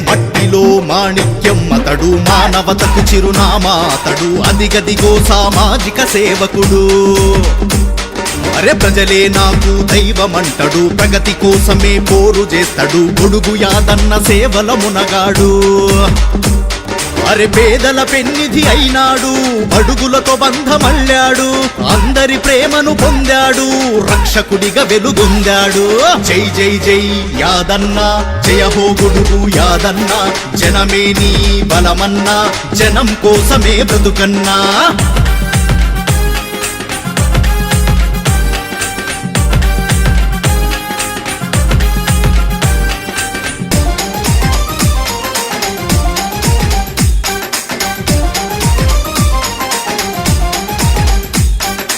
మట్టిలో మాణిక్యం అతడు, మానవతకు చిరునామా అతడు, అదిగదిగో సామాజిక సేవకుడు. ప్రజలే నాకు దైవమంటడు, ప్రగతి కోసమే పోరు చేస్తాడు, గొడుగు యాదన్న సేవల మునగాడు. పేదల పెన్నిధి అయినాడు, అడుగులతో బంధమళ్ళాడు, అందరి ప్రేమను పొందాడు, రక్షకుడిగా వెలుగొందాడు. జై జై జై యాదన్న, జయ హో గొడుగు యాదన్న, జనమే నీ బలమన్నా, జనం కోసమే బ్రతుకన్నా.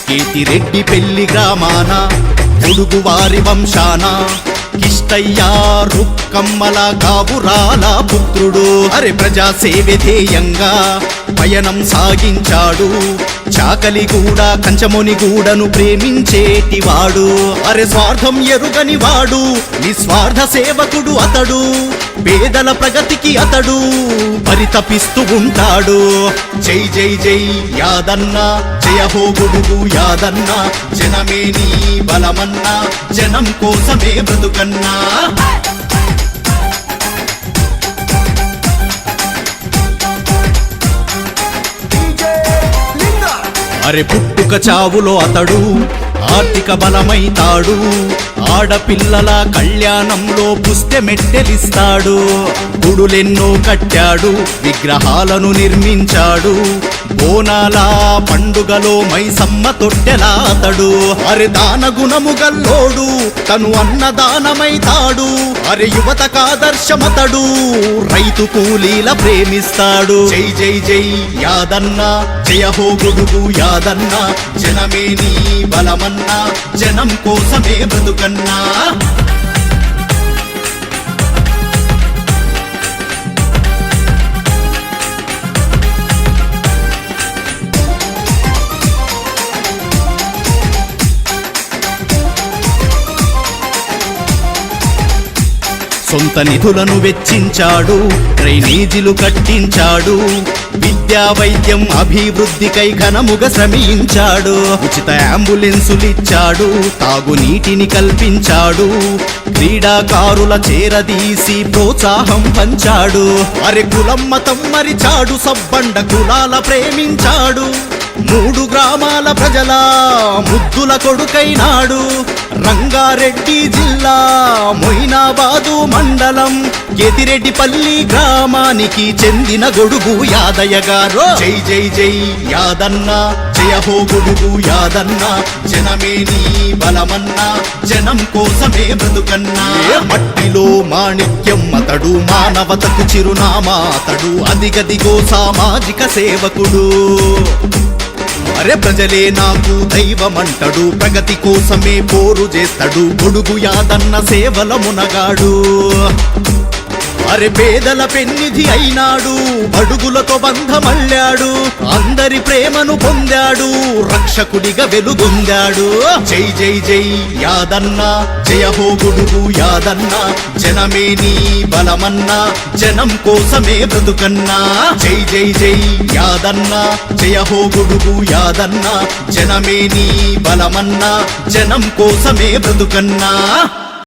కేతిరెడ్డి పెళ్లి గ్రామాన, గొడుగువారి వంశాన, కిష్టయ్య రుక్కమ్మల కావురాల పుత్రుడు. ప్రజా సేవే ధ్యేయంగా పయనం సాగించాడు, చాకలిగూడ కంచమునిగూడను ప్రేమించేటివాడు. స్వార్థం ఎరుగని వాడు, నిస్వార్థ సేవకుడు అతడు, పేదల ప్రగతికి అతడు పరితపిస్తూ ఉంటాడు. జై జై జై యాదన్న, జయ హో గొడుగు యాదన్న, జనమే నీ బలమన్నా, జనం కోసమే బ్రతుకన్నా. పుట్టుక చావులో అతడు ఆర్థిక బలమైతాడు, ఆడపిల్లల కళ్యాణంలో పుస్తె మెట్టెలిస్తాడు. గుడులెన్నో కట్టాడు, విగ్రహాలను నిర్మించాడు, బోనాల పండుగలో మైసమ్మ తొట్టెలా అతడు. దాన గుణము గల్లోడు, తను అన్నదానమైతాడు. యువతకు ఆదర్శమతడు, రైతు కూలీల ప్రేమిస్తాడు. జై జై జై యాదన్న, జయ హో గొడుగు యాదన్న, జనమే నీ బలమన్నా, జనం కోసమే బ్రతుకన్నా. సొంత నిధులను వెచ్చించాడు, డ్రైనేజీలు కట్టించాడు, విద్యా వైద్యం అభివృద్ధికై ఘనముగా శ్రమించాడు. ఉచిత అంబులెన్సులిచ్చాడు, తాగునీటిని కల్పించాడు, క్రీడాకారుల చేరదీసి ప్రోత్సాహం పంచాడు. కులం మతం మరిచాడు, సబ్బండ కులాల ప్రేమించాడు, 3 గ్రామాల ప్రజల ముద్దుల కొడుకైనాడు. రంగారెడ్డి జిల్లా మొయినాబాదు మండలం కేతిరెడ్డిపల్లి గ్రామానికి చెందిన గొడుగు యాదయ్య గారు. జై జై జై యాదన్న, జయ హో గొడుగు యాదన్న, జనమే నీ బలమన్నా, జనం కోసమే బ్రతుకన్నా. మట్టిలో మాణిక్యం అతడు, మానవతకు చిరునామా అతడు, అదిగదిగో సామాజిక సేవకుడు. ప్రజలే నాకు దైవమంటడు, ప్రగతి కోసమే పోరు చేస్తాడు, గొడుగు యాదన్న సేవల మునగాడు. పేదల పెన్నిధి అయినాడు, అడుగులతో బంధమళ్ళాడు, అందరి ప్రేమను పొందాడు, రక్షకుడిగా వెలుగొందాడు. జై జై జై యాదన్న, జయ హో గొడుగు యాదన్న, జనమే నీ బలమన్నా, జనం కోసమే బ్రతుకన్నా. జై జై జై యాదన్న, జయ హో గొడుగు యాదన్న, జనమే నీ బలమన్నా, జనం కోసమే బ్రతుకన్నా.